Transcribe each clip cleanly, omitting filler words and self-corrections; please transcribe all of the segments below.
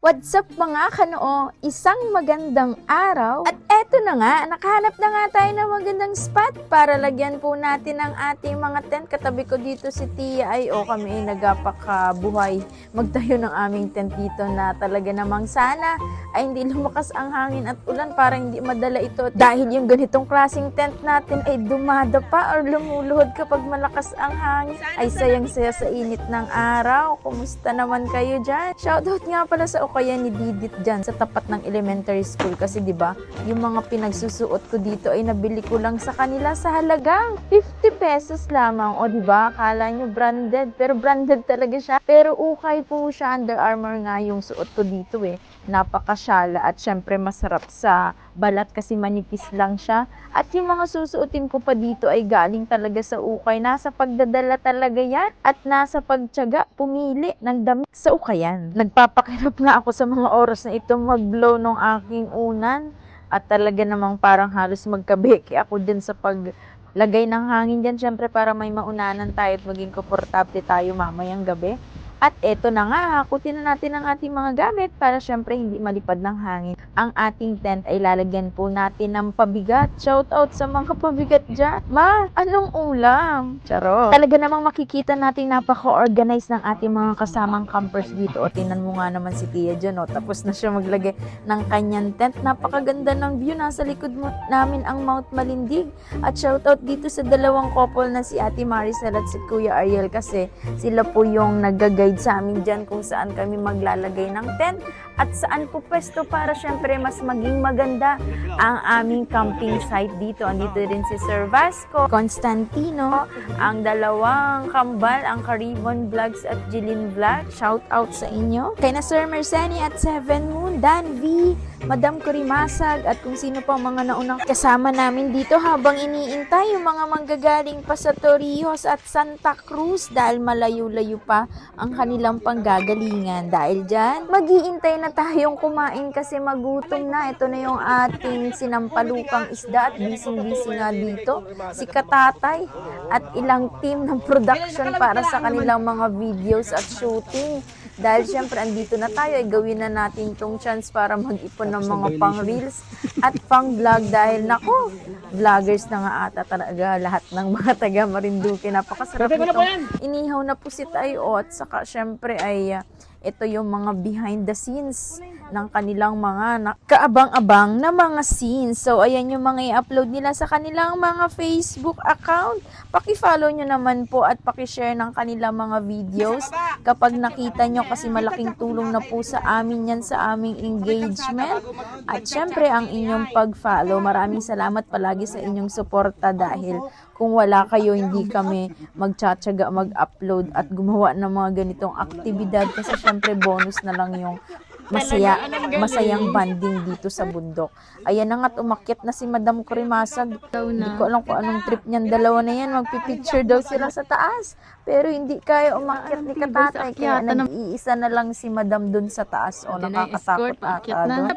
What's up mga kanoo? Isang magandang araw. At eto na nga, nakahanap na nga tayo ng magandang spot para lagyan po natin ang ating mga tent. Katabi ko dito si Tia ay kami ay nagapakabuhay magtayo ng aming tent dito na talaga namang sana ay hindi lumakas ang hangin at ulan para hindi madala ito. Dahil yung ganitong klaseng tent natin ay dumadapa or lumuluhod kapag malakas ang hangin. Ay sayang-saya sa init ng araw. Kumusta naman kayo dyan? Shoutout nga pala sa kaya ni Didit dyan sa tapat ng elementary school kasi 'di ba yung mga pinagsusuot ko dito ay nabili ko lang sa kanila sa halagang 50 pesos lamang. O 'di ba akala nyo branded, pero branded talaga siya, pero ukay po siya. Under Armour nga yung suot ko dito napakasyala at syempre masarap sa balat kasi manipis lang siya. At yung mga susuotin ko pa dito ay galing talaga sa ukay. Nasa pagdadala talaga yan at nasa pagtiyaga pumili ng damit sa ukayan. Nagpapakirap nga ako sa mga oras na ito mag-blow ng aking unan at talaga namang parang halos magkabeki ako din sa paglagay ng hangin dyan. Syempre para may maunanan tayo at maging komportable tayo mamayang gabi. At eto na nga, hakutin na natin ang ating mga gamit para syempre hindi malipad ng hangin. Ang ating tent ay lalagyan po natin ng pabigat. Shout out sa mga pabigat dyan. Ma, anong ulam? Charot. Talaga namang makikita natin napaka-organize ng ating mga kasamang campers dito. O tinan mo nga naman si Tia dyan. Tapos na siya maglagay ng kanyang tent. Napakaganda ng view. Nasa likod namin ang Mount Malindig. At shout out dito sa dalawang couple na si Ate Maricel at si Kuya Ariel kasi sila po yung nagagay sa amin dyan kung saan kami maglalagay ng tent at saan po pwesto para syempre mas maging maganda ang aming camping site dito. Andito rin si Sir Vasco, Constantino, ang dalawang kambal, ang Caribon Vlogs at Jilin Vlog. Shout out sa inyo. Kay na Sir Merceni at Seven Moon, Dan V, Madam Kurimasag at kung sino pa mga naunang kasama namin dito habang iniintay yung mga manggagaling pa sa Torrijos at Santa Cruz dahil malayo-layo pa ang kanilang panggagalingan. Dahil dyan, mag-iintay na tayong kumain kasi magutom na. Ito na yung ating sinampalukang isda at busy-busy nga dito si Katatay at ilang team ng production para sa kanilang mga videos at shooting. Dahil syempre andito na tayo, ay gawin na natin tong chance para mag-ipon ng mga pang reels at pang vlog dahil nako, vloggers na nga ata talaga lahat ng mga taga Marinduque. Napakasarap nitong inihaw na pusit ay at saka syempre ay ito yung mga behind the scenes ng kanilang mga kaabang-abang na mga scenes. So, ayan yung mga i-upload nila sa kanilang mga Facebook account. Paki-follow nyo naman po at paki-share ng kanilang mga videos kapag nakita nyo kasi malaking tulong na po sa amin yan sa aming engagement. At syempre, ang inyong pag-follow. Maraming salamat palagi sa inyong suporta dahil kung wala kayo, hindi kami magtsatsaga, mag-upload at gumawa ng mga ganitong aktibidad kasi syempre bonus na lang yung masayang banding dito sa bundok. Ayan na nga, umakyat na si Madam Kurimasag. Hindi ko alam kung anong trip niyan. Dalawa na yan, magpipicture daw sila sa taas. Pero hindi kaya umakyat ni Katatay. Kaya nag-iisa na lang si Madam dun sa taas. O nakakatakot ata doon.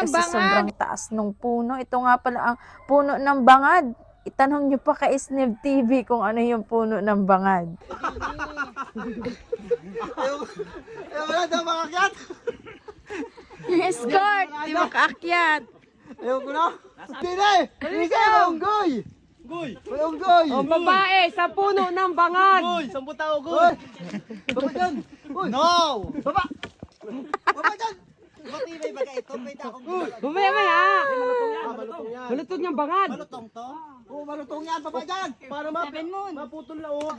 Kasi sobrang taas nung puno. Ito nga pala ang puno ng bangad. Itanong nyo pa kay Sneb TV kung ano yung puno ng bangad. Ayaw wala daw makakyat. Yung escort, di makaakyat. Ayaw ko na. Hindi! Hindi kayo unggoy! May unggoy! O babae sa puno ng bangag. Uy! 10 tao, unggoy! Baba dyan! Uy! No! Baba! Baba dyan! Matibay baga ito? May takong Mamaya. malutong yan. Malutog niyang bangag. Malutong to? Oo, malutong yan. Baba dyan! Para maputol na o.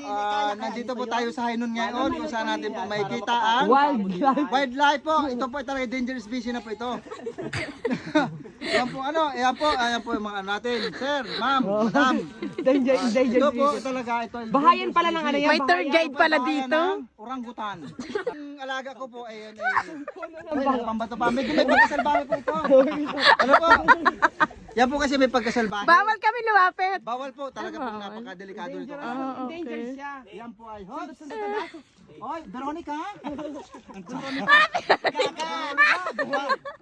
Nandito po tayo sa Hainon ngayon kung saan natin po makikita ang wildlife po. Ito po talaga dangerous species na po ito. Yan po ayan po yung mga ano natin. Sir, ma'am, madam. Ito po talaga ito. Bahayan pala ng ano yan. May tour guide pala dito. Orangutan. Ang alaga ko po ay pambato pa. Medyo may pagkasalbahe po ito. Ano po? Yan po kasi may pagkasalbahe. Bawal kami lumapit. Bawal po. Talaga po napakadelikado nito. Dangerous siya. Yan po ay. Hoy, Veronica.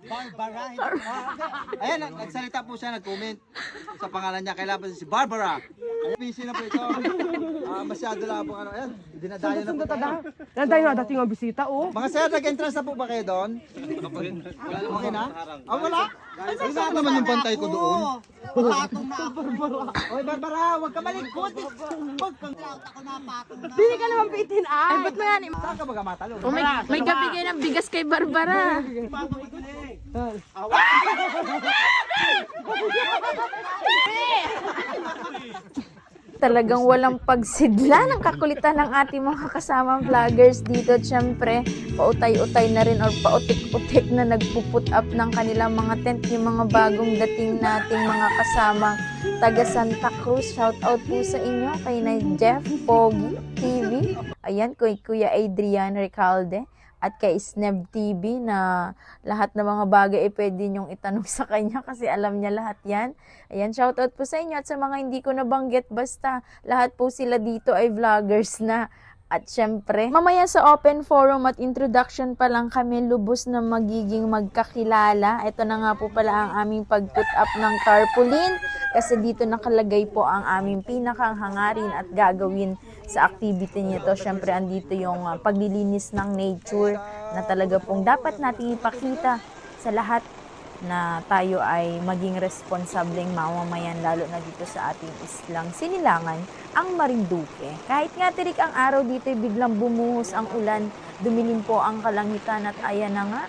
Barbara. Ayan, nagsalita po siya, nag-comment sa pangalan niya. Kailangan po si Barbara. Ayan, busy na po ito. Masyado lang po ano. Ayan, dinadayo na po tayo. Yan tayo na dating ang bisita, oh. Mga sir, nag-entrance na po ba kayo doon? Okay na? Wala? Ay, saan naman yung bantay ko doon? Oy, Barbara, huwag ka malikot. Hindi ka naman pitin, ay. Ba't mo yan? Saan ka baga matalo? Oh, may kabigay ng bigas kay Barbara. Talagang walang pagsidla ng kakulitan ng ating mga kasamang vloggers dito. At syempre, pautay-utay na rin or pautik-utik na nagpuput up ng kanilang mga tent. Yung mga bagong dating nating mga kasamang taga Santa Cruz. Shout out po sa inyo kay na Jeff Pogi TV. Ayan, kay Kuya Adrian Recalde. At kay Sneb TV na lahat ng mga bagay ay pwede nyong itanong sa kanya kasi alam niya lahat yan. Ayan, shoutout po sa inyo at sa mga hindi ko nabanggit, basta lahat po sila dito ay vloggers na. At syempre, mamaya sa open forum at introduction pa lang kami lubos na magiging magkakilala. Ito na nga po pala ang aming pag-put up ng tarpaulin kasi dito nakalagay po ang aming pinakang hangarin at gagawin sa activity nito. Syempre, andito yung paglilinis ng nature na talaga pong dapat nating ipakita sa lahat na tayo ay maging responsableng mamamayan lalo na dito sa ating islang sinilangan, ang Marinduque. Kahit nga tirik ang araw dito ay biglang bumuhos ang ulan, dumilim po ang kalangitan at ayan na nga,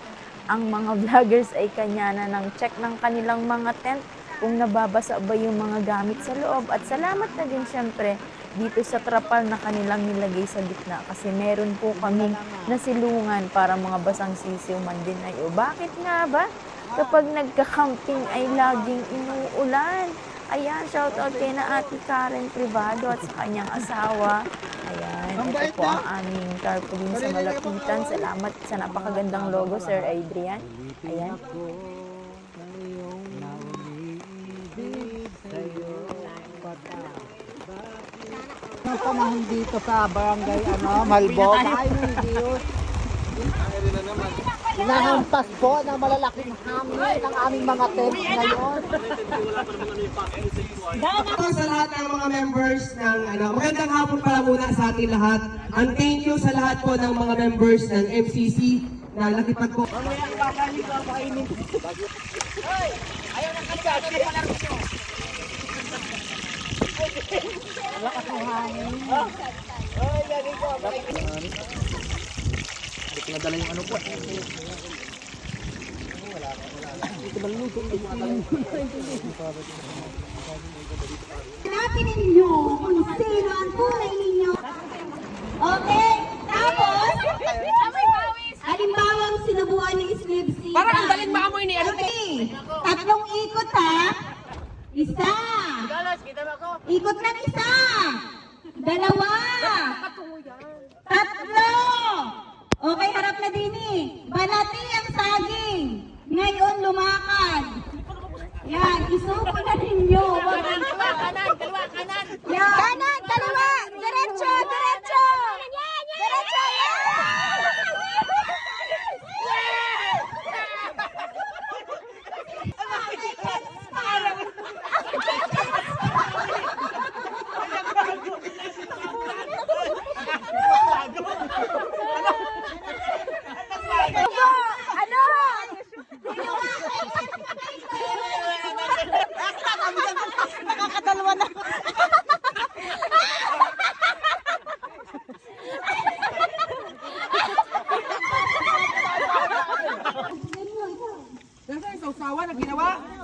ang mga vloggers ay kanya na ng check ng kanilang mga tent kung nababasa ba yung mga gamit sa loob. At salamat na din syempre dito sa trapal na kanilang nilagay sa gitna kasi meron po kaming nasilungan para mga basang sisiw man din ay bakit nga ba? Kapag nagka-camping ay laging inuulan. Ayan, shout out kay na Ate Karen Privado at sa kanyang asawa. Ayan, ito po ang aming tarpaulin sa malapitan. Salamat sa napakagandang logo, Sir Adrian. Ayan. Ang panahon dito sa barangay Malbon ay nahampas po ng malalaking hangin ng aming mga tent ngayon. Ako sa lahat ng mga members ng magandang hapon pala muna sa ating lahat. And thank you sa lahat po ng mga members ng MCC na nakipag ko. Hanapin ninyo kung sino ang tunay ninyo. Okay? Tapos, halimbawang sinubuan ng Snipsy. Parang ang daling maamoy ni ano. Okay. Tatlong ikot ha. Isa. Ikot ng isa. Dalawa. Tatlo. Okay, harap na din eh. Balati ang saging. Ngayon, lumakad. Yan, isuko na ninyo. Kanan. Yan. Kanan, kaliwa. Diretso. Diretso,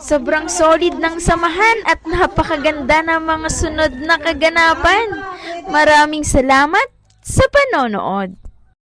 Sobrang solid ng samahan at napakaganda ng mga sunod na kaganapan. Maraming salamat sa panonood.